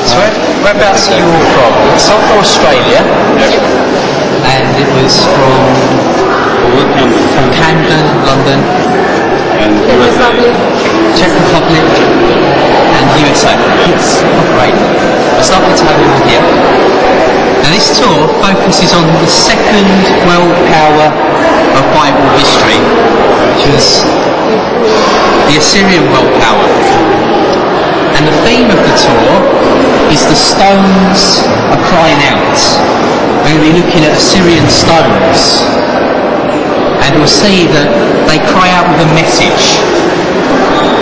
So whereabouts are you all from? It's not from Australia. And it was from Camden, London, and Czech Republic, and USA. Yes, great. It's lovely to have you all here. Now this tour focuses on the second world power of Bible history, which was the Assyrian world power. And the theme of the tour is the stones are crying out. We're going to be looking at Assyrian stones, and we'll see that they cry out with a message.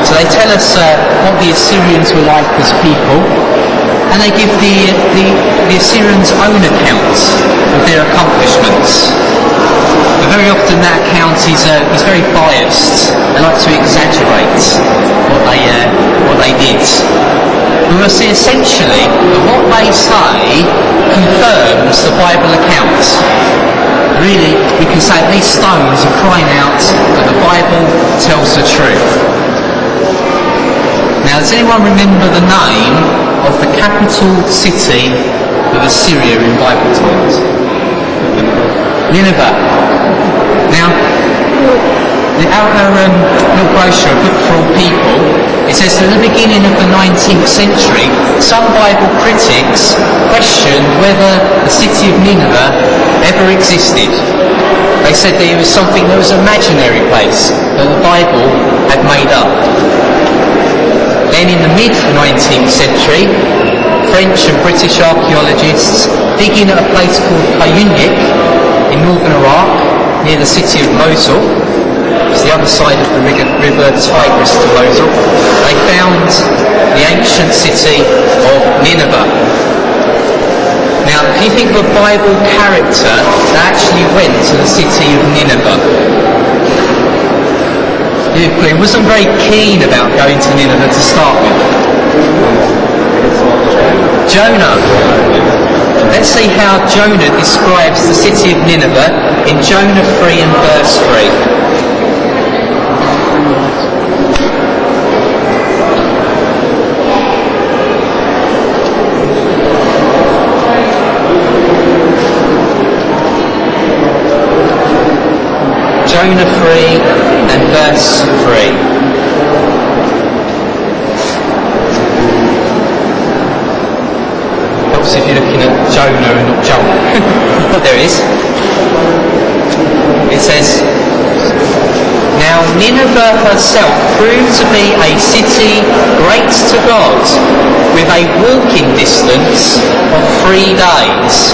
So they tell us what the Assyrians were like as people, and they give the Assyrians' own account of their accomplishments. But very often that account is very biased. They like to exaggerate what they did. We will see essentially that what they say confirms the Bible account. Really, we can say these stones are crying out that the Bible tells the truth. Now, does anyone remember the name of the capital city of Assyria in Bible times? Nineveh. Now, our little brochure, A Book for All People, it says that at the beginning of the 19th century, some Bible critics questioned whether the city of Nineveh ever existed. They said that it was something that was an imaginary place that the Bible had made up. Then in the mid-19th century, French and British archaeologists digging at a place called Kayunik in northern Iraq, near the city of Mosul, it's the other side of the river Tigris to Mosul, they found the ancient city of Nineveh. Now, if you think of a Bible character that actually went to the city of Nineveh, he wasn't very keen about going to Nineveh to start with. Jonah. Let's see how Jonah describes the city of Nineveh in Jonah 3 and verse 3. Jonah 3 and verse 3. Obviously if you're looking at Jonah and not Jonah. There it is. It says, "Now Nineveh herself proved to be a city great to God, with a walking distance of 3 days."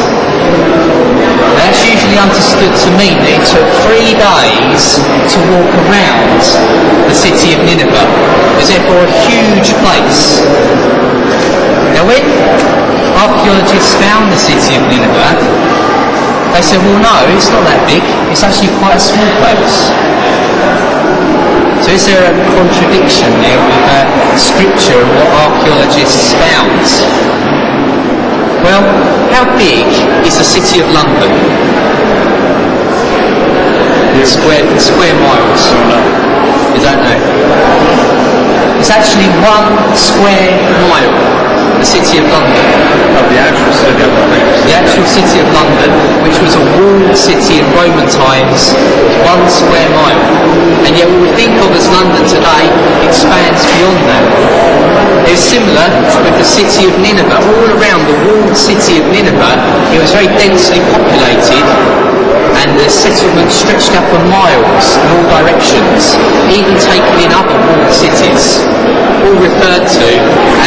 That's usually understood to mean that it took 3 days to walk around the city of Nineveh. It's therefore a huge place. Now when archaeologists found the city of Nineveh, they said, well no, it's not that big, it's actually quite a small place. So is there a contradiction there with scripture and what archaeologists found? Well, how big is the city of London? Square miles. You don't know. It's actually 1 square mile, the city of London. Of the actual city of London. The actual city of London, which was a walled city in Roman times, 1 square mile. And yet what we think of as London today expands beyond that. It was similar with the city of Nineveh. All around the walled city of Nineveh, it was very densely populated, and the settlement stretched out for miles in all directions, even taking in other walled cities, all referred to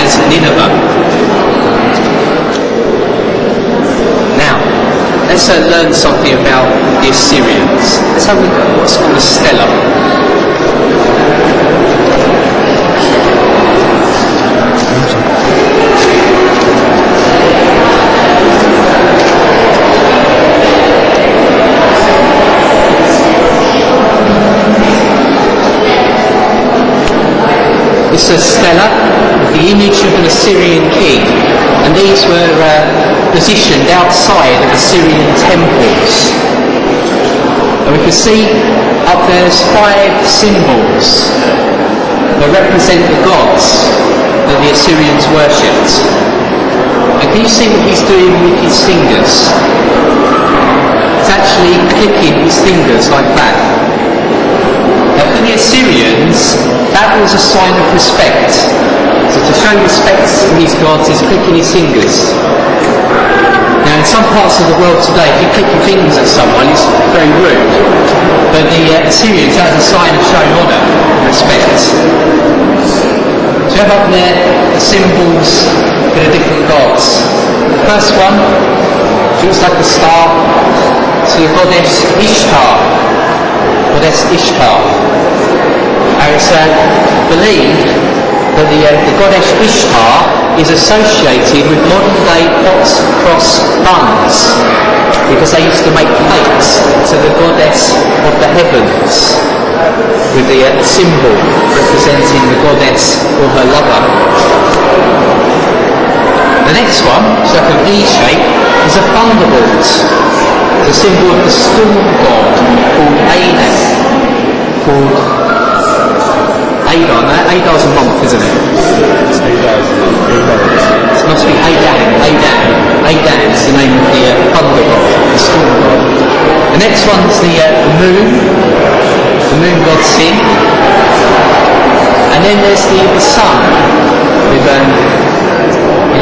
as Nineveh. Now, let's learn something about the Assyrians. Let's have a look at what's called a stela. It's a stela with the image of an Assyrian king, and these were positioned outside of Assyrian temples. And we can see up there's 5 symbols that represent the gods that the Assyrians worshipped. Can you see what he's doing with his fingers? He's actually clicking his fingers like that. Now for the Assyrians, that was a sign of respect. So to show respect to his gods, he's clicking his fingers. Now in some parts of the world today, if you click your fingers at someone, it's very rude. But the Assyrians, that was a sign of showing honour and respect. So you have up there the symbols for the different gods. The first one looks like a star to the goddess Ishtar. Goddess Ishtar. Now it's believed that the goddess Ishtar is associated with modern day hot cross buns because they used to make cakes to the goddess of the heavens with the symbol representing the goddess or her lover. The next one, it's like an E shape, is a thunderbolt, the symbol of the storm god called Adon. Adon. Adon's a month, isn't it? It must be Adon. Adon is the name of the thunder god, the storm god. The next one's the moon god Sin. And then there's the sun with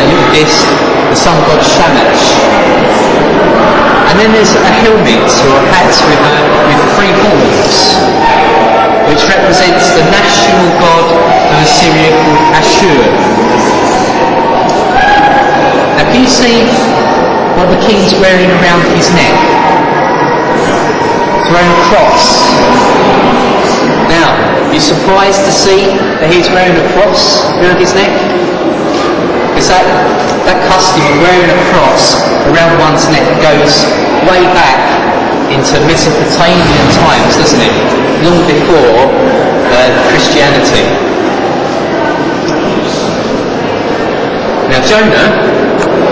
look at this, the sun god Shamash. And then there's a helmet or a hat with three horns, which represents the national god of Assyria called Ashur. Now can you see what the king's wearing around his neck? He's wearing a cross. Now, you're surprised to see that he's wearing a cross around his neck? Because that custom of wearing a cross around one's neck goes way back into Mesopotamian times, doesn't it? Long before Christianity. Now Jonah,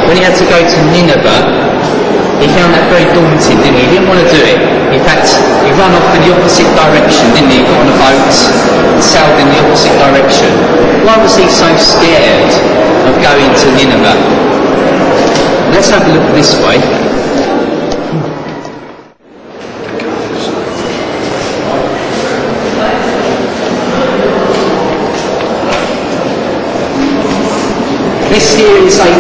when he had to go to Nineveh, he found that very daunting, didn't he? He didn't want to do it. In fact, he ran off in the opposite direction, didn't he? He got on a boat and sailed in the opposite direction. Why was he so scared of going to Nineveh? Let's have a look this way. This here is a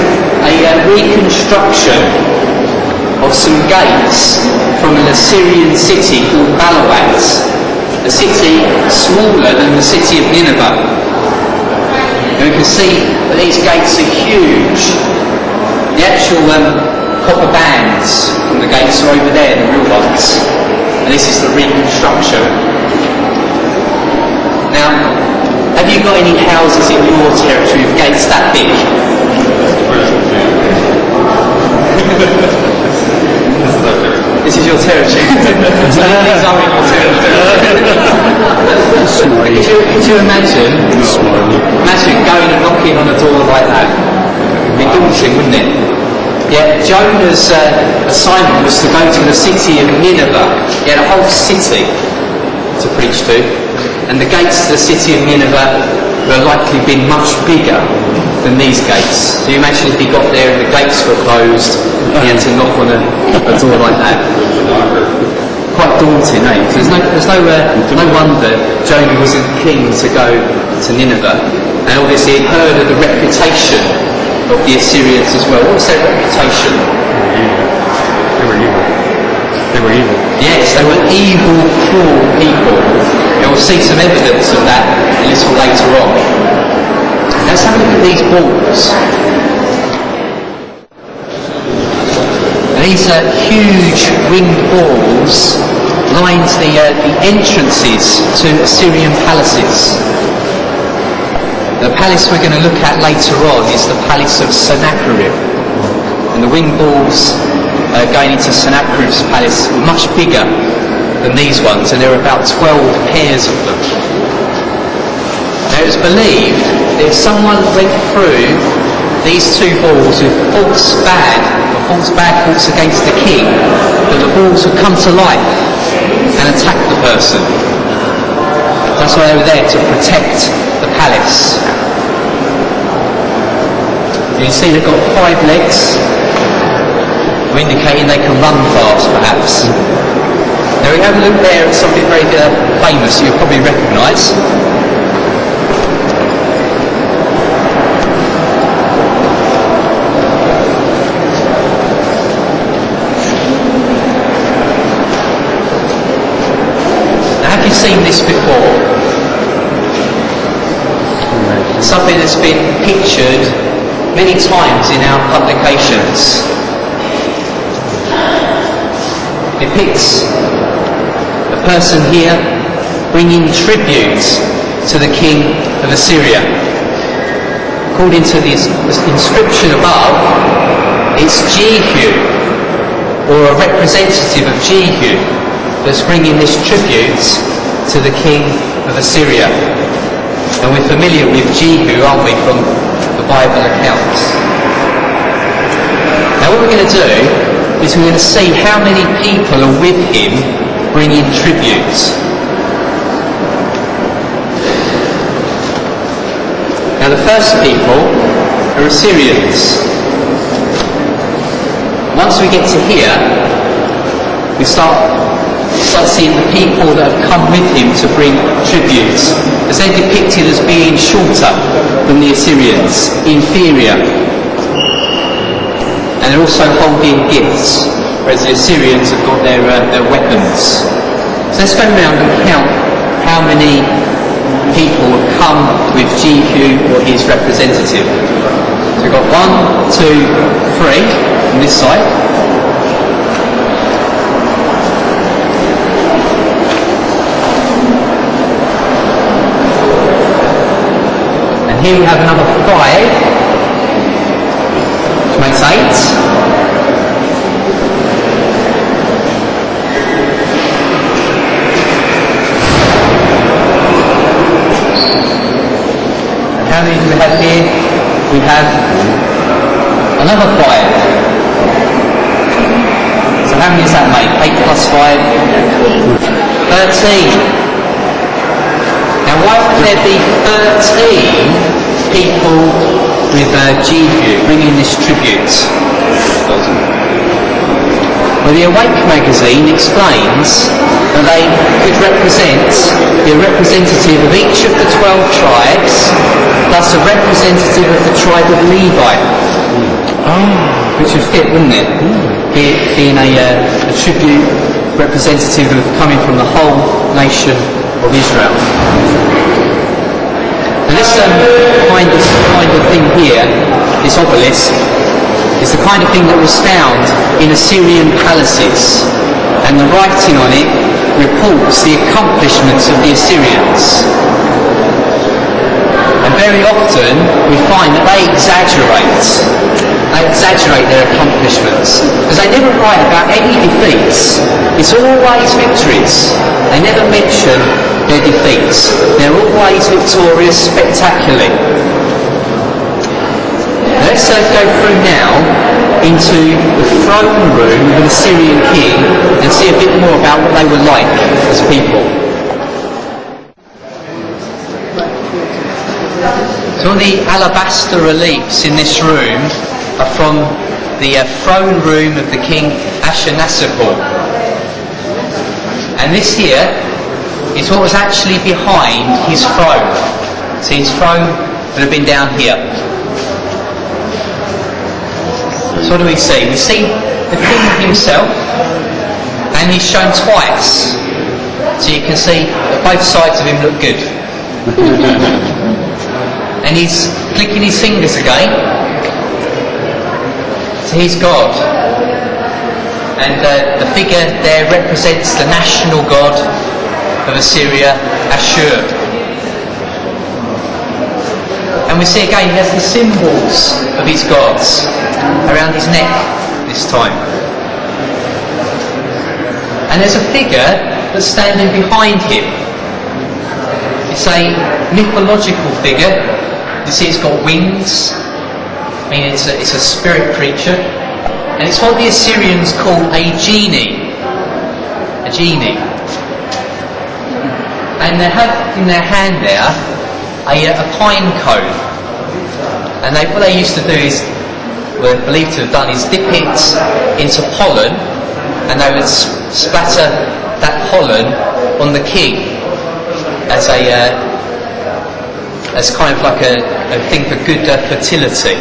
reconstruction of some gates from an Assyrian city called Balawat, a city smaller than the city of Nineveh. And you can see that these gates are huge. The actual copper bands from the gates are over there, the real ones. And this is the reconstruction. Now, have you got any houses in your territory with gates that big? This is your territory. So these are in your territory. Could you imagine going and knocking on a door like that? It'd be daunting, wouldn't it? Yeah, Jonah's assignment was to go to the city of Nineveh. He had a whole city to preach to. And the gates to the city of Nineveh were likely been much bigger than these gates. So you imagine if he got there and the gates were closed, he had to knock on a door like that. Quite daunting, eh? So there's no wonder Jonah wasn't keen to go to Nineveh. And obviously he heard of the reputation of the Assyrians as well. What was their reputation? They were evil. Yes, they were evil, cruel people. And we'll see some evidence of that a little later on. Let's have a look at these balls. And these huge winged balls lined the entrances to Assyrian palaces. The palace we're going to look at later on is the palace of Sennacherib. And the winged balls going into Sennacherib's palace were much bigger than these ones, and there were about 12 pairs of them. Now it was believed that if someone went through these two balls with false bad thoughts against the king, that the balls would come to life and attack the person. That's why they were there, to protect the palace. You see they've got 5 legs, indicating they can run fast perhaps. Now we have a look there at something very famous you'll probably recognise. Now have you seen this before? Something that's been pictured many times in our publications. It depicts a person here bringing tribute to the king of Assyria. According to the inscription above, it's Jehu, or a representative of Jehu, that's bringing this tribute to the king of Assyria. And we're familiar with Jehu, aren't we, from the Bible accounts. Now what we're going to do is we're going to see how many people are with him bringing tribute. Now the first people are Assyrians. Once we get to here, we start seeing the people that have come with him to bring tribute, as they're depicted as being shorter than the Assyrians, inferior, and they're also holding gifts, whereas the Assyrians have got their weapons. So let's go around and count how many people have come with Jehu or his representative. So we've got 1, 2, 3 on this side. Here we have another 5, which makes 8. And how many do we have here? We have another 5. So how many does that make? 8 plus 5? 13. Now why would there be 13 people with Jehu bringing this tribute? Well, the Awake magazine explains that they could represent the representative of each of the 12 tribes plus a representative of the tribe of Levi. Which would fit, wouldn't it? Being a tribute representative of coming from the whole nation of Israel. And this kind of thing here, this obelisk, is the kind of thing that was found in Assyrian palaces, and the writing on it reports the accomplishments of the Assyrians. And very often we find that they exaggerate their accomplishments, because they never write about any defeats. It's always victories. They never mention their defeats. They're always victorious spectacularly. Let's go through now into the throne room of an Assyrian king and see a bit more about what they were like as people. So all the alabaster reliefs in this room are from the throne room of the king Ashurnasirpal. And this here is what was actually behind his throne. So his throne would have been down here. So what do we see? We see the king himself, and he's shown twice. So you can see that both sides of him look good. And he's clicking his fingers again. So he's God. And the figure there represents the national god of Assyria, Ashur. And we see again he has the symbols of his gods around his neck this time. And there's a figure that's standing behind him. It's a mythological figure. You see it's got wings. I mean it's a spirit creature. And it's what the Assyrians call a genie. A genie. And they have in their hand there a pine cone. And what they used to do is, were believed to have done, is dip it into pollen, and they would splatter that pollen on the king as kind of like a thing for good fertility.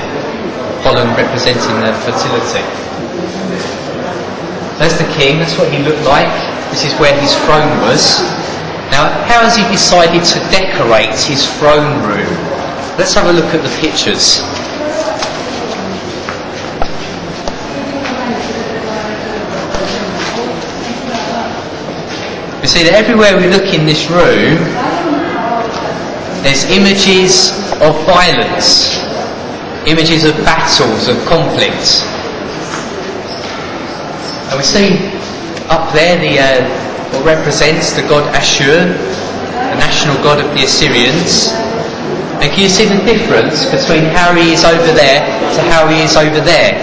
Pollen representing fertility. There's the king, that's what he looked like. This is where his throne was. Now, how has he decided to decorate his throne room? Let's have a look at the pictures. You see that everywhere we look in this room, there's images of violence, images of battles, of conflict. And we see up there what represents the god Ashur, the national god of the Assyrians. And can you see the difference between how he is over there to how he is over there?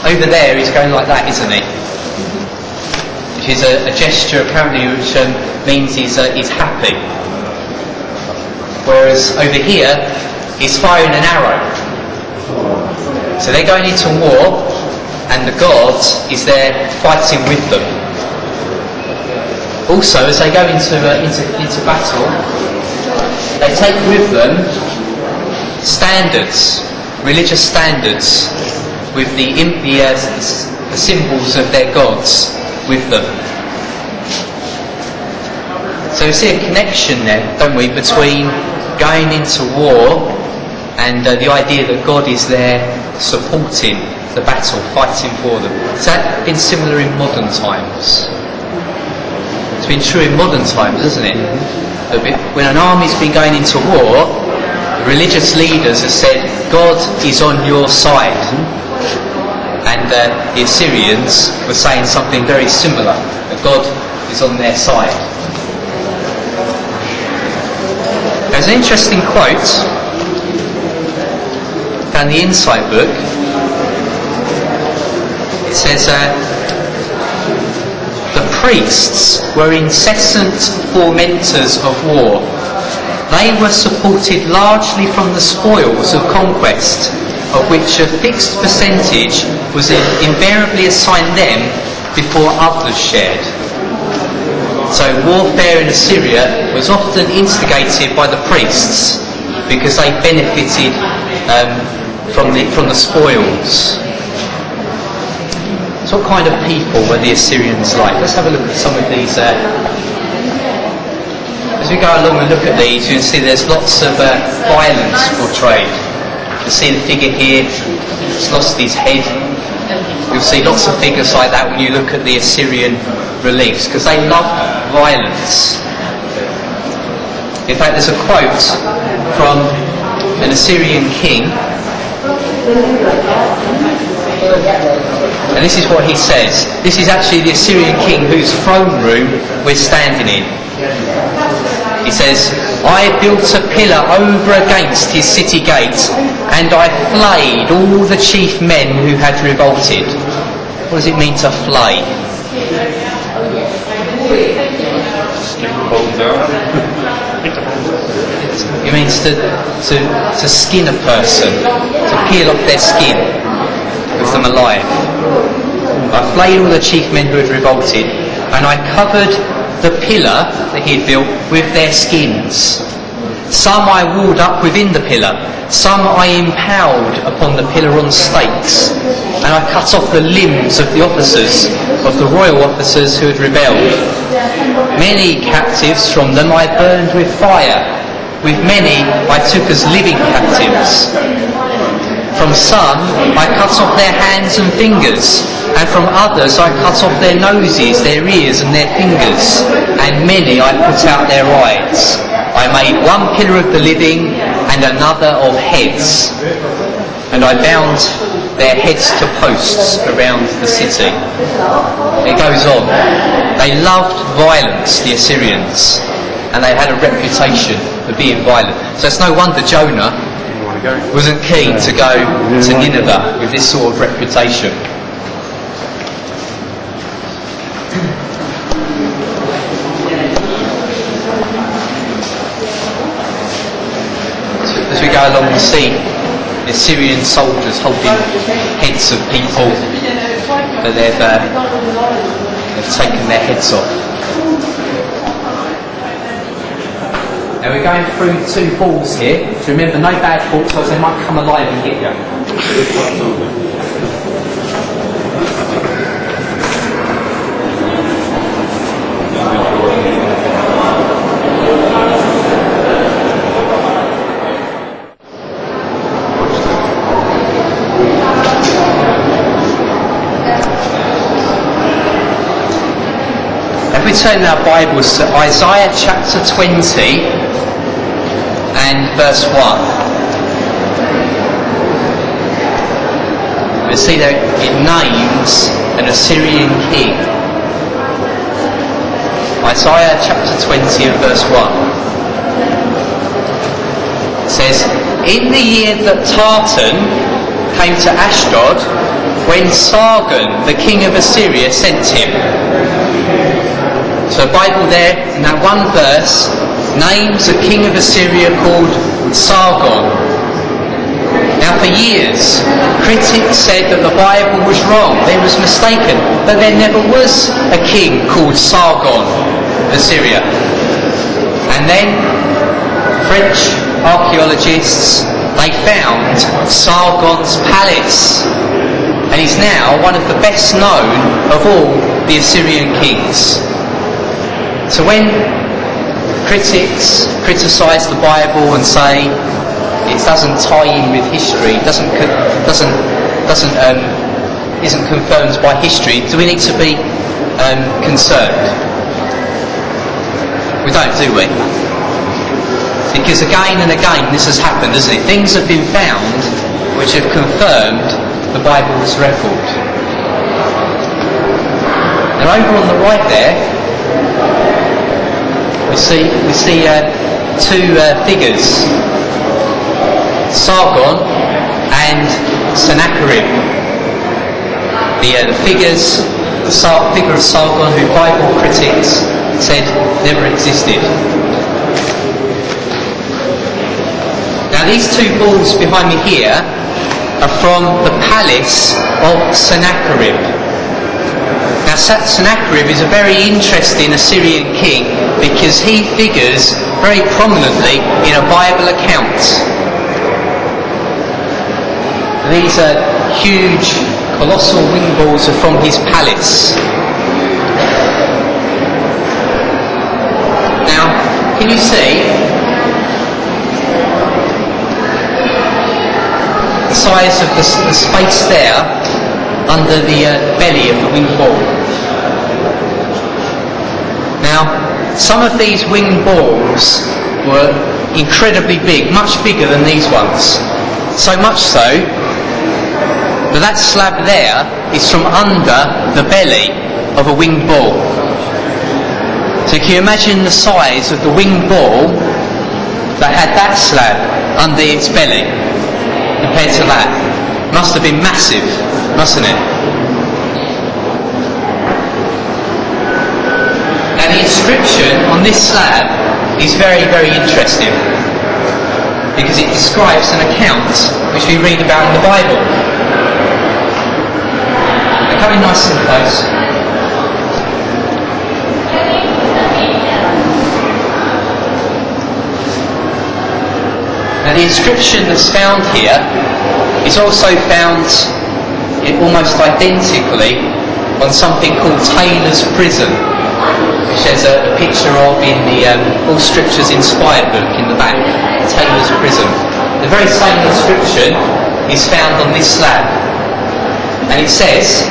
Over there he's going like that, isn't he? Which is a gesture apparently which means he's happy. Whereas over here he's firing an arrow. So they're going into war, and the god is there fighting with them. Also, as they go into battle, they take with them standards, religious standards, with the symbols of their gods with them. So we see a connection there, don't we, between going into war and the idea that God is there supporting the battle, fighting for them. Has that been similar in modern times? It's been true in modern times, hasn't it? When an army's been going into war, the religious leaders have said, God is on your side. And the Assyrians were saying something very similar, that God is on their side. There's an interesting quote found in the Insight book. It says, the priests were incessant fomenters of war. They were supported largely from the spoils of conquest, of which a fixed percentage was invariably assigned them before others shared. So warfare in Assyria was often instigated by the priests because they benefited from the spoils. So what kind of people were the Assyrians like? Let's have a look at some of these. As we go along and look at these, you'll see there's lots of violence portrayed. You'll see the figure here, he's lost his head. You'll see lots of figures like that when you look at the Assyrian reliefs, because they love violence. In fact, there's a quote from an Assyrian king, and this is what he says. This is actually the Assyrian king whose throne room we're standing in. He says, I built a pillar over against his city gate, and I flayed all the chief men who had revolted. What does it mean to flay? It means to skin a person, to peel off their skin, with them alive. I flayed all the chief men who had revolted, and I covered the pillar that he had built with their skins. Some I walled up within the pillar, some I impaled upon the pillar on stakes, and I cut off the limbs of the officers, of the royal officers who had rebelled. Many captives from them I burned with fire, with many I took as living captives. From some I cut off their hands and fingers, and from others I cut off their noses, their ears and their fingers, and many I put out their eyes. I made one pillar of the living and another of heads, and I bound their heads to posts around the city. It goes on. They loved violence, the Assyrians, and they had a reputation for being violent. So it's no wonder Jonah wasn't keen to go to Nineveh with this sort of reputation. go along and see the Syrian soldiers holding heads of people that they've taken their heads off. Now we're going through 2 balls here. So remember, no bad thoughts, because they might come alive and hit you. If we turn our Bibles to Isaiah chapter 20 and verse 1. We see that it names an Assyrian king. Isaiah chapter 20 and verse 1. It says, "In the year that Tartan came to Ashdod, when Sargon, the king of Assyria, sent him." So the Bible there, in that one verse, names a king of Assyria called Sargon. Now for years, critics said that the Bible was wrong, it was mistaken, that there never was a king called Sargon of Assyria. And then French archaeologists, they found Sargon's palace, and he's now one of the best known of all the Assyrian kings. So when critics criticise the Bible and say it doesn't tie in with history, isn't confirmed by history, do we need to be concerned? We don't, do we? Because again and again this has happened, hasn't it? Things have been found which have confirmed the Bible's record. Now over on the right there, we see 2 figures, Sargon and Sennacherib. The figure of Sargon, who Bible critics said never existed. Now these 2 balls behind me here are from the palace of Sennacherib. Now Sennacherib is a very interesting Assyrian king because he figures very prominently in a Bible account. These are huge, colossal wing balls are from his palace. Now, can you see the size of the space there under the belly of the winged ball? Now, some of these winged balls were incredibly big, much bigger than these ones. So much so that slab there is from under the belly of a winged ball. So can you imagine the size of the winged ball that had that slab under its belly compared to that? Must have been massive, mustn't it? And the inscription on this slab is very, very interesting because it describes an account which we read about in the Bible. They're coming nice and close. Now the inscription that's found here is also found almost identically on something called Taylor's Prison, which there's a picture of in the All Scriptures Inspired book in the back, Taylor's Prison. The very same inscription is found on this slab, and it says,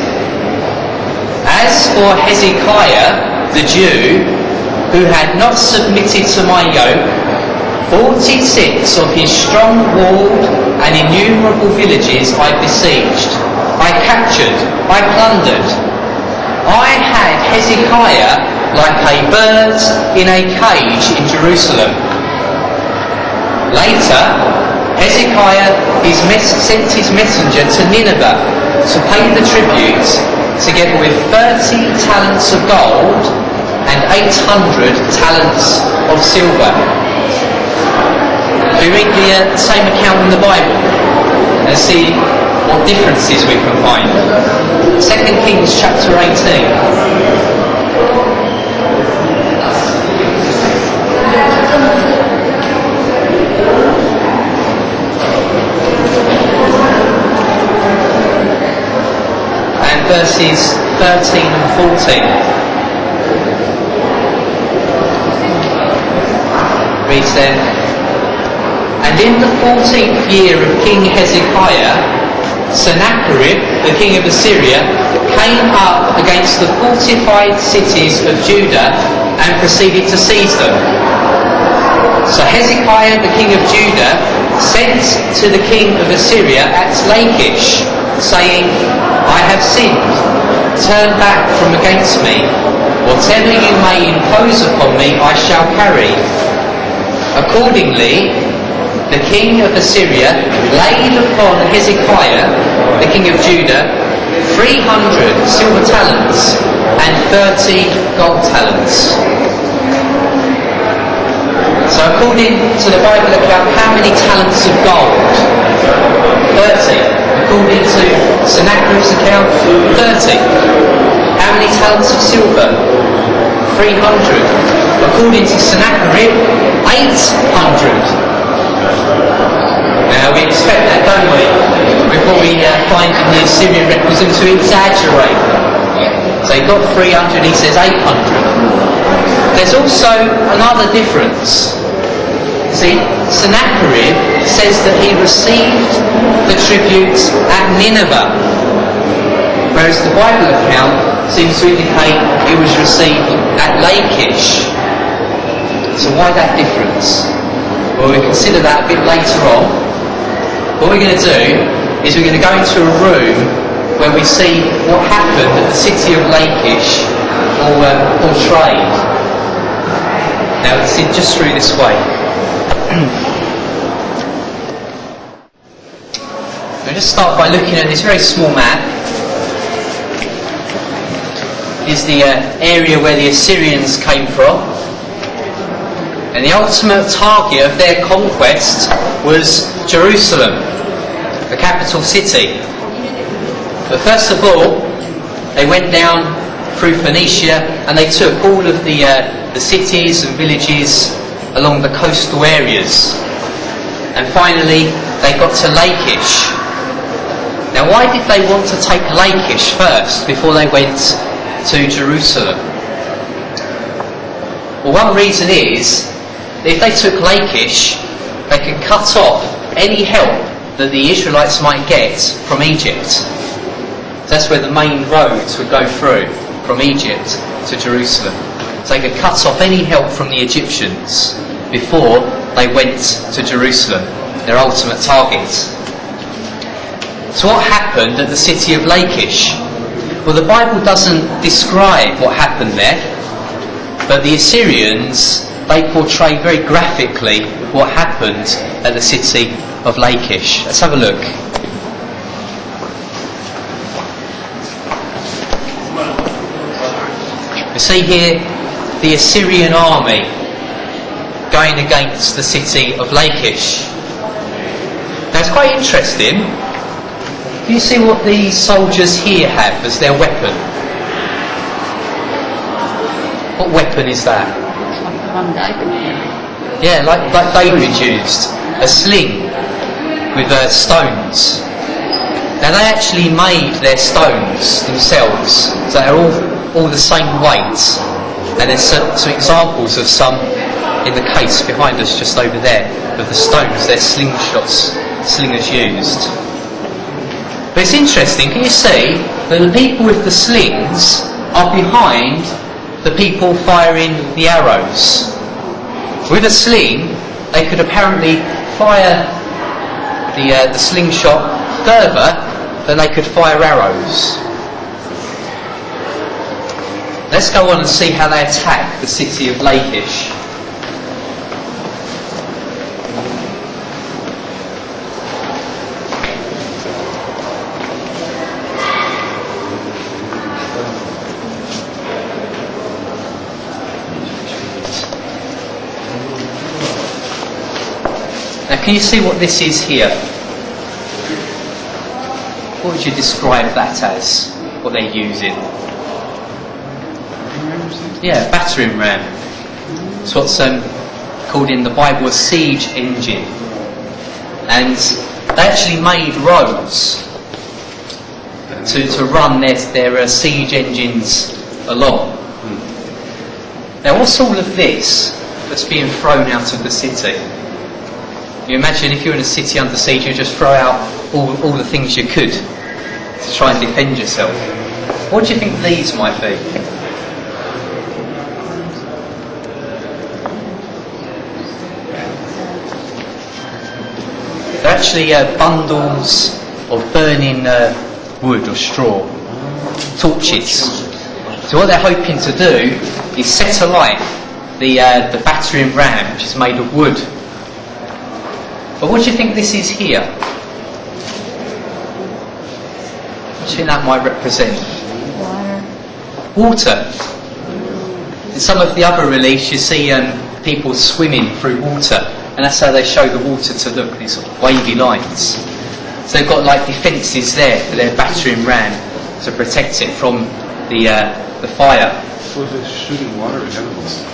"As for Hezekiah the Jew, who had not submitted to my yoke, 46 of his strong-walled and innumerable villages I besieged, I captured, I plundered. I had Hezekiah like a bird in a cage in Jerusalem." Later, Hezekiah sent his messenger to Nineveh to pay the tribute, together with 30 talents of gold and 800 talents of silver. We read the same account in the Bible and see what differences we can find. 2 Kings chapter 18. Verses 13 and 14. Reads there, "And in the 14th year of King Hezekiah, Sennacherib, the king of Assyria, came up against the fortified cities of Judah and proceeded to seize them. So Hezekiah, the king of Judah, sent to the king of Assyria at Lachish, saying, I have sinned, turn back from against me, whatever you may impose upon me I shall carry. Accordingly, the king of Assyria laid upon Hezekiah, the king of Judah, 300 silver talents and 30 gold talents." So according to the Bible account, how many talents of gold? 30. According to Sennacherib's account, 30. How many talents of silver? 300. According to Sennacherib, 800. Now we expect that, don't we? Before we find in the Assyrian records them to exaggerate. So he got 300, he says 800. There's also another difference. See, Sennacherib says that he received the tributes at Nineveh, whereas the Bible account seems to indicate it was received at Lachish. So why that difference? Well, we'll consider that a bit later on. What we're going to do is we're going to go into a room where we see what happened at the city of Lachish portrayed. Now it's just through this way. We'll just start by looking at this very small map. Is the area where the Assyrians came from, and the ultimate target of their conquest was Jerusalem, the capital city. But first of all, they went down through Phoenicia and they took all of the cities and villages along the coastal areas, and finally they got to Lachish. Now, why did they want to take Lachish first before they went to Jerusalem? Well, one reason is that if they took Lachish, they could cut off any help that the Israelites might get from Egypt. That's where the main roads would go through, from Egypt to Jerusalem. So they could cut off any help from the Egyptians before they went to Jerusalem, their ultimate target. So what happened at the city of Lachish? Well, the Bible doesn't describe what happened there, but the Assyrians, they portray very graphically what happened at the city of Lachish. Let's have a look. We see here the Assyrian army going against the city of Lachish. Now it's quite interesting. Do you see what these soldiers here have as their weapon? What weapon is that? Yeah, like David used. A sling with stones. Now they actually made their stones themselves, so they're all the same weight. And there's some examples of some in the case behind us just over there of the stones their slingshots slingers used. But it's interesting, can you see that the people with the slings are behind the people firing the arrows? With a sling they could apparently fire the slingshot further than they could fire arrows. Let's go on and see how they attack the city of Lachish. Now can you see what this is here? What would you describe that as? What they're using? Yeah, battering ram. It's what's called in the Bible a siege engine. And they actually made roads to run their siege engines along. Now what's all of this that's being thrown out of the city? You imagine if you're in a city under siege, you just throw out all the things you could to try and defend yourself. What do you think these might be? They're actually bundles of burning wood or straw, torches. So what they're hoping to do is set alight the battering ram, which is made of wood. But what do you think this is here? What do you think that might represent? Water. In some of the other reliefs you see people swimming through water, and that's how they show the water to look, these sort of wavy lines. So they've got like defences there for their battering ram to protect it from the fire. So they're shooting water at animals.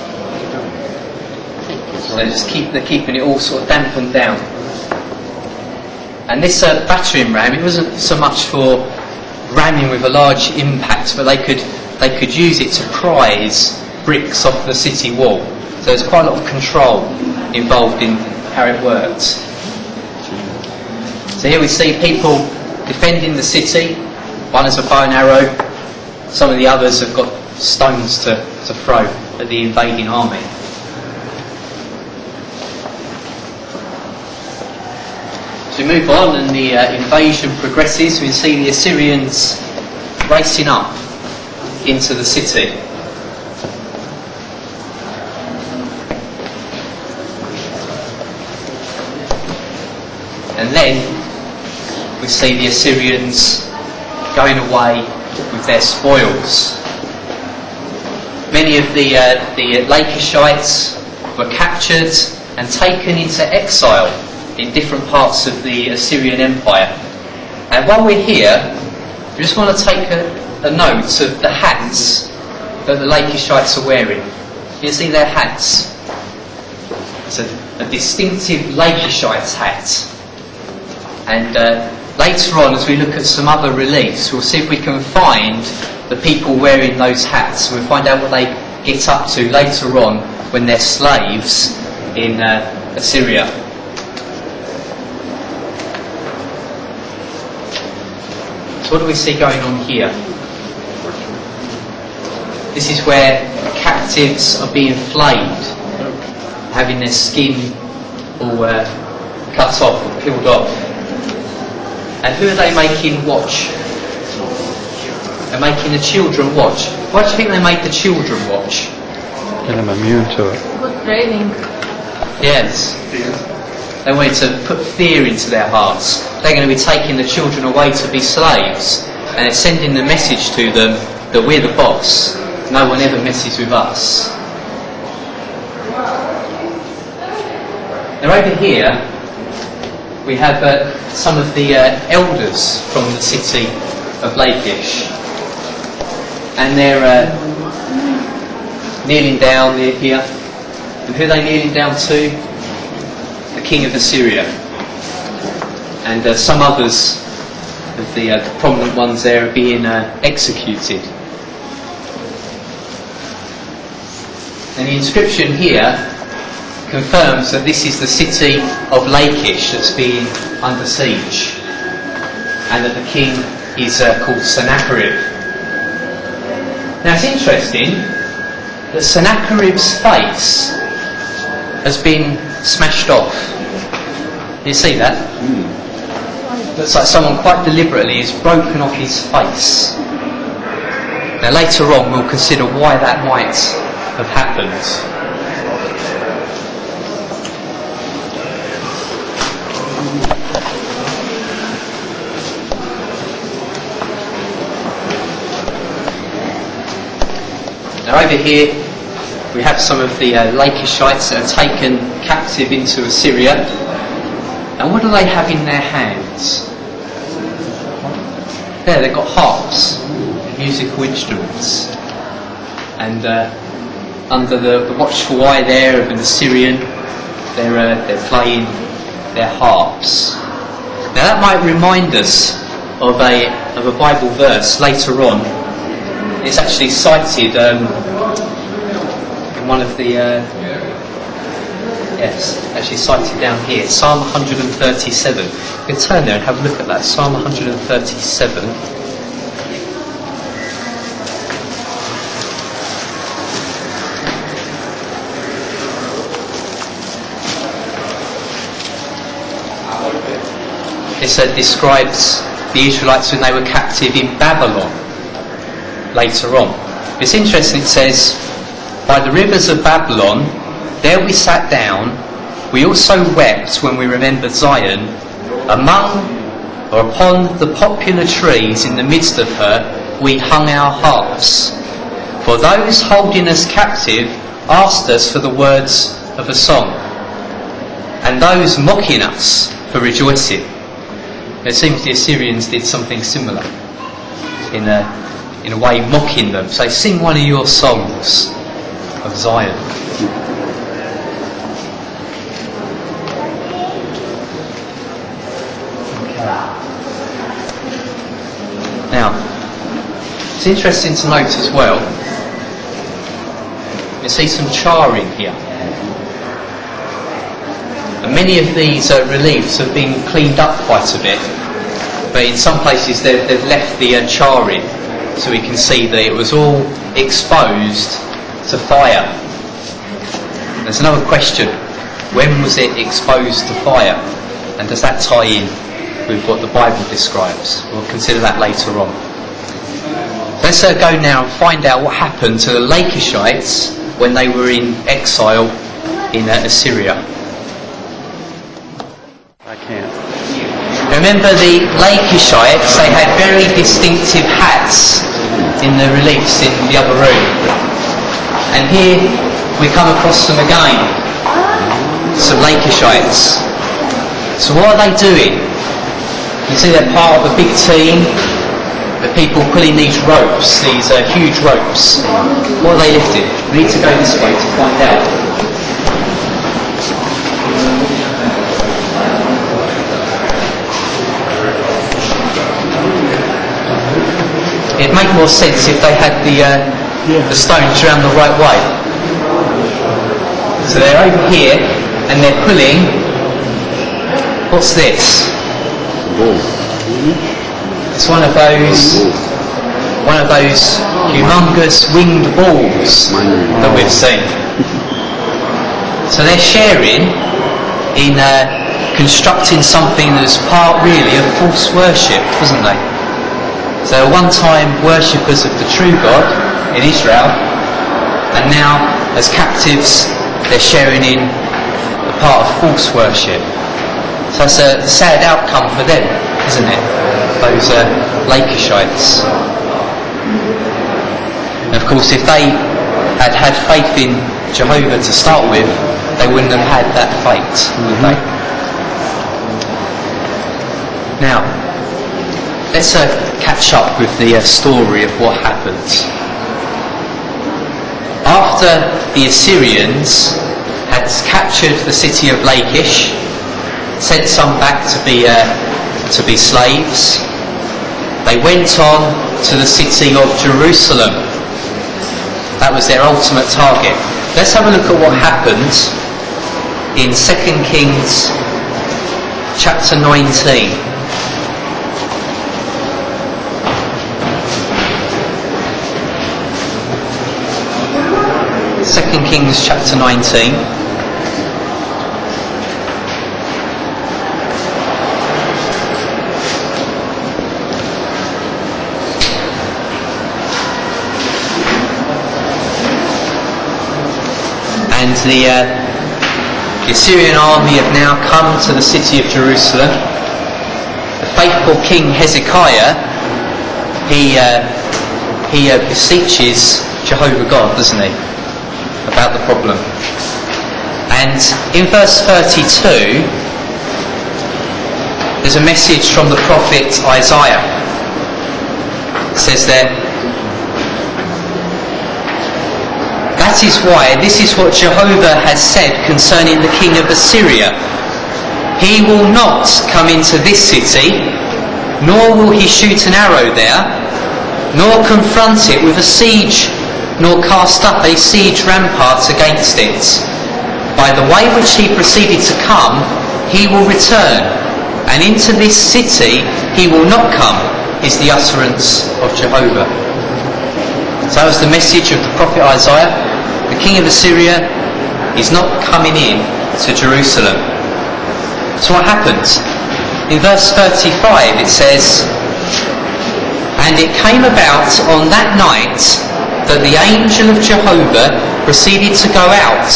So they're keeping it all sort of dampened down. And this battering ram, it wasn't so much for ramming with a large impact, but they could use it to prise bricks off the city wall. So there's quite a lot of control involved in how it worked. So here we see people defending the city. One has a bow and arrow. Some of the others have got stones to throw at the invading army. So we move on and the invasion progresses. We see the Assyrians racing up into the city. And then we see the Assyrians going away with their spoils. Many of the Lanchishites were captured and taken into exile in different parts of the Assyrian Empire. And while we're here, we just want to take a note of the hats that the Lanchishites are wearing. You see their hats? It's a distinctive Lanchishites hat. And later on, as we look at some other reliefs, we'll see if we can find the people wearing those hats. We'll find out what they get up to later on when they're slaves in Assyria. So what do we see going on here? This is where captives are being flayed, having their skin all cut off or peeled off. And who are they making watch? They're making the children watch. Why do you think they made the children watch? Get them immune to it. Good training. Yes. They wanted to put fear into their hearts. They're going to be taking the children away to be slaves, and they're sending the message to them that we're the boss. No one ever messes with us. Now over here we have some of the elders from the city of Lachish, and they're kneeling down here. And who are they kneeling down to? The king of Assyria. And some others of the prominent ones there are being executed. And the inscription here confirms that this is the city of Lachish that's being under siege, and that the king is called Sennacherib. Now it's interesting that Sennacherib's face has been smashed off. You see that? Looks like someone quite deliberately has broken off his face. Now later on we'll consider why that might have happened. Now over here we have some of the Lanchishites that are taken captive into Assyria. And what do they have in their hands? There, they've got harps, musical instruments. And under the watchful eye there of an Assyrian, they're playing their harps. Now that might remind us of a Bible verse later on. It's actually cited in one of the actually cited down here, Psalm 137. You can turn there and have a look at that. Psalm 137. This describes the Israelites when they were captive in Babylon later on. It's interesting, it says, by the rivers of Babylon, there we sat down, we also wept when we remembered Zion, upon the popular trees in the midst of her, we hung our harps. For those holding us captive asked us for the words of a song, and those mocking us for rejoicing. It seems the Assyrians did something similar, in a way mocking them. So sing one of your songs of Zion. Now, it's interesting to note as well, you see some charring here. And many of these reliefs have been cleaned up quite a bit, but in some places they've left the charring, so we can see that it was all exposed to fire. There's another question: when was it exposed to fire? And does that tie in with what the Bible describes? We'll consider that later on. Let's go now and find out what happened to the Lachish when they were in exile in Assyria. I can't. Remember the Lachites, they had very distinctive hats in the reliefs in the other room. And here we come across them again, some Lachites. So what are they doing? You see they're part of a big team, the people pulling these ropes, these huge ropes. What are they lifting? We need to go this way to find out. It'd make more sense if they had the stones around the right way. So they're over here and they're pulling. What's this? It's one of those humongous winged balls that we've seen. So they're sharing in constructing something that's part really of false worship, isn't they? So at one time worshippers of the true God in Israel, and now as captives they're sharing in a part of false worship. So it's a sad outcome for them, isn't it? Those Lachites. And of course if they had had faith in Jehovah to start with, they wouldn't have had that fate, would they? Now, let's catch up with the story of what happened. After the Assyrians had captured the city of Lachish, sent some back to be slaves, they went on to the city of Jerusalem. That was their ultimate target. Let's have a look at what happened in 2 Kings chapter 19. 2 Kings chapter 19. And the Assyrian army have now come to the city of Jerusalem. The faithful King Hezekiah, he beseeches Jehovah God, doesn't he, about the problem. And in verse 32, there's a message from the prophet Isaiah. It says there, "That is why this is what Jehovah has said concerning the king of Assyria. He will not come into this city, nor will he shoot an arrow there, nor confront it with a siege, nor cast up a siege rampart against it. By the way which he proceeded to come, he will return, and into this city he will not come, is the utterance of Jehovah." So that was the message of the prophet Isaiah. The king of Assyria is not coming in to Jerusalem. So what happens? In verse 35 it says, "And it came about on that night that the angel of Jehovah proceeded to go out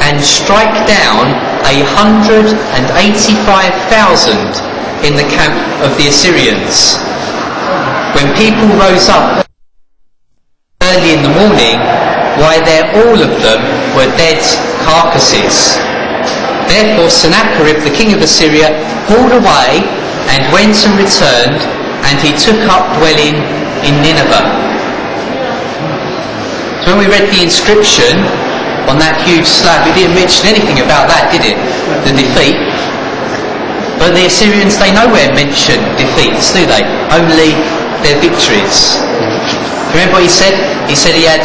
and strike down 185,000 in the camp of the Assyrians. When people rose up early in the morning, why all of them were dead carcasses. Therefore Sennacherib, the king of Assyria, pulled away and went and returned, and he took up dwelling in Nineveh." So when we read the inscription on that huge slab, it didn't mention anything about that, did it? The defeat. But the Assyrians, they nowhere mention defeats, do they? Only their victories. Remember what he said? He said he had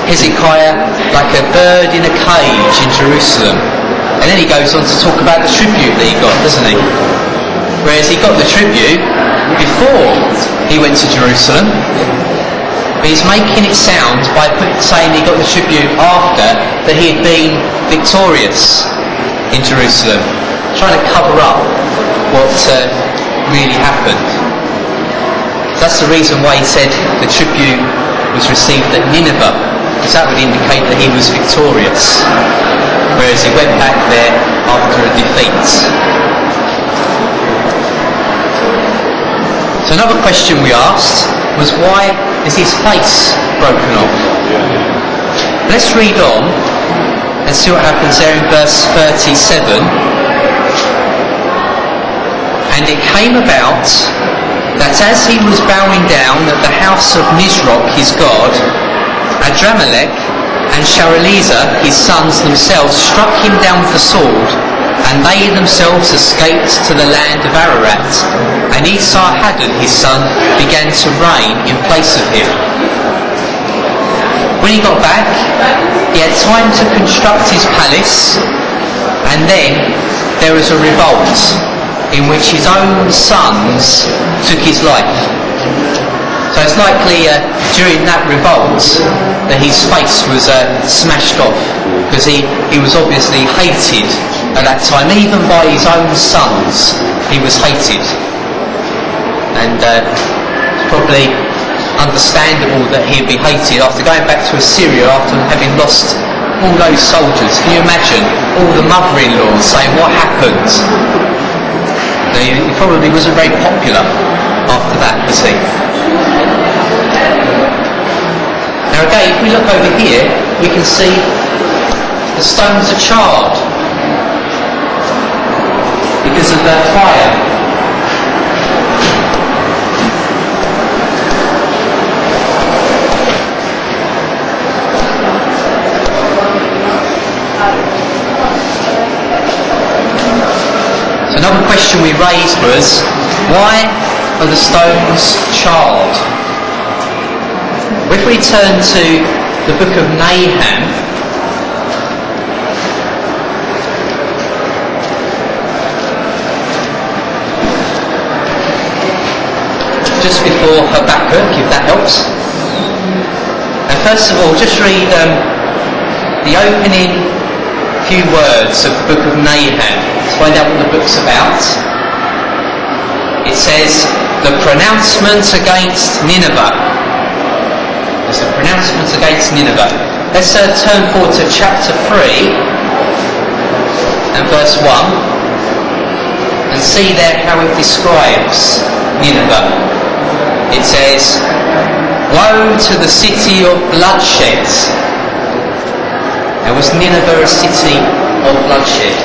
Hezekiah like a bird in a cage in Jerusalem. And then he goes on to talk about the tribute that he got, doesn't he? Whereas he got the tribute before he went to Jerusalem. But he's making it sound by saying he got the tribute after that he had been victorious in Jerusalem. Trying to cover up what really happened. That's the reason why he said the tribute was received at Nineveh, because that would indicate that he was victorious, whereas he went back there after a defeat. So another question we asked was, why is his face broken off? Let's read on and see what happens there in verse 37. "And it came about that as he was bowing down at the house of Nisroch his god, Adramelech and Sharalezer his sons themselves struck him down with the sword, and they themselves escaped to the land of Ararat, and Esarhaddon his son began to reign in place of him." When he got back, he had time to construct his palace, and then there was a revolt in which his own sons took his life. So it's likely during that revolt that his face was smashed off, because he was obviously hated at that time, even by his own sons. He was hated, and it's probably understandable that he'd be hated after going back to Assyria after having lost all those soldiers. Can you imagine all the mother-in-laws saying, "What happened?" He probably wasn't very popular after that, was he? Now again, if we look over here, we can see the stones are charred because of the fire. Another question we raised was, why are the stones charred? If we turn to the book of Nahum, just before Habakkuk, if that helps. And first of all, just read the opening few words of the book of Nahum. Let's find out what the book's about. It says, "The pronouncement against Nineveh." It's a pronouncement against Nineveh. Let's turn forward to chapter 3 and verse 1 and see there how it describes Nineveh. It says, "Woe to the city of bloodshed." Now, was Nineveh a city of bloodshed?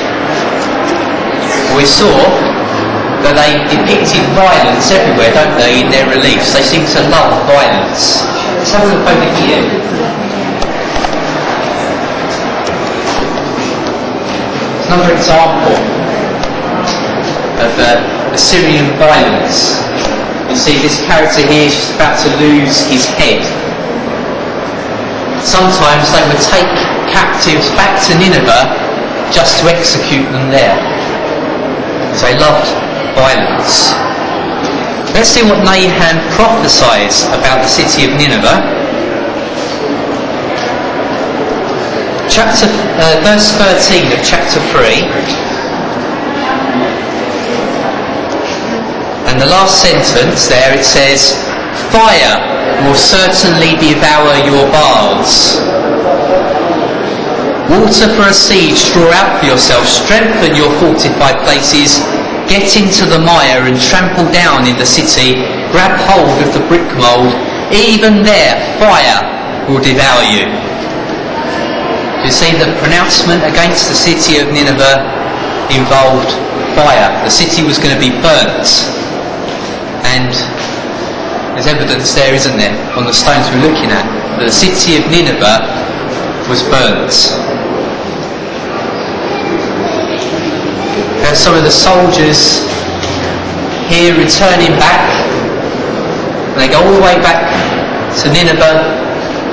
We saw but they depicted violence everywhere, don't they, in their reliefs? They seem to love violence. Let's have a look over here. Another example of Assyrian violence. You see this character here is just about to lose his head. Sometimes they would take captives back to Nineveh just to execute them there, because they loved violence. Let's see what Nahum prophesies about the city of Nineveh. Verse 13 of chapter 3, and the last sentence there, it says, "Fire will certainly devour your baths. Water for a siege draw out for yourself, strengthen your fortified places, get into the mire and trample down in the city, grab hold of the brick mould, even there fire will devour you." You see, the pronouncement against the city of Nineveh involved fire. The city was going to be burnt. And there's evidence there, isn't there, on the stones we're looking at, that the city of Nineveh was burnt. And some of the soldiers here returning back, and they go all the way back to Nineveh,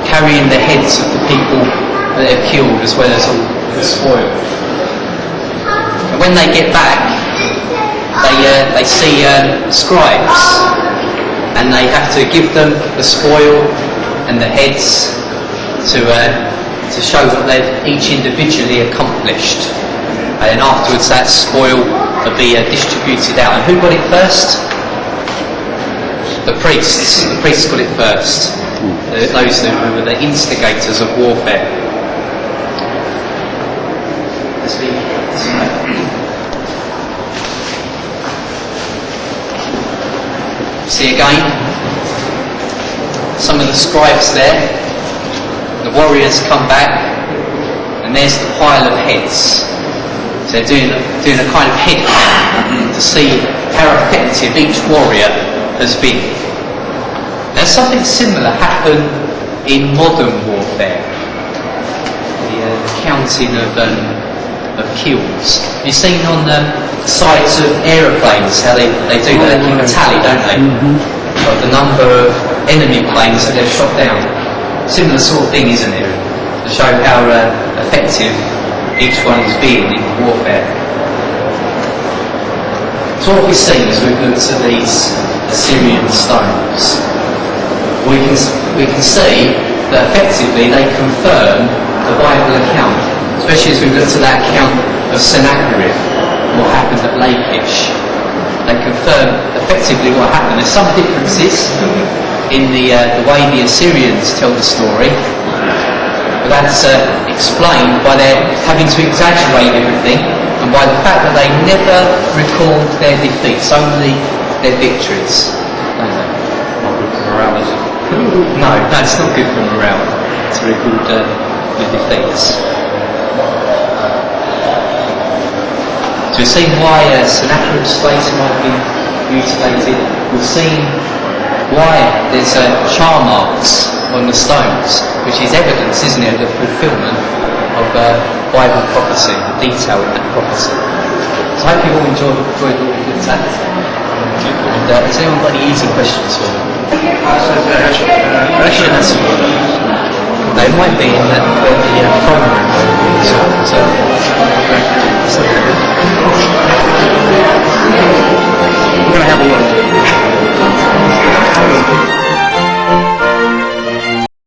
carrying the heads of the people that they've killed, as well as all the spoil. And when they get back, they see scribes, and they have to give them the spoil and the heads to show what they've each individually accomplished. And then afterwards, that spoil will be distributed out. And who got it first? The priests. The priests got it first. Those who were the instigators of warfare. See again, some of the scribes there, the warriors come back, and there's the pile of heads. So they're doing a kind of head count to see how effective each warrior has been. Now something similar happened in modern warfare, the counting of kills. You've seen on the sides of aeroplanes how they do that, they keep a tally, don't they? Of the number of enemy planes that they've shot down. Similar sort of thing, isn't it? To show how effective each one has been in warfare. So what we see as we look at these Assyrian stones, we can see that effectively they confirm the Bible account, especially as we look at that account of Sennacherib, what happened at Lachish. They confirm effectively what happened. There's some differences in the way the Assyrians tell the story, but that's explained by their having to exaggerate everything, and by the fact that they never record their defeats, only their victories. Don't they? Not good for morale, is it? No, it's not good for morale to record the defeats. So we've seen why Sennacherib's slaves might have been mutilated. We've seen why there's char marks on the stones, which is evidence, isn't it, of the fulfilment of Bible prophecy, the detail in that prophecy. So I hope you all enjoyed what we looked at. And has anyone got any easy questions for me? Actually, that's they might be in the from room. So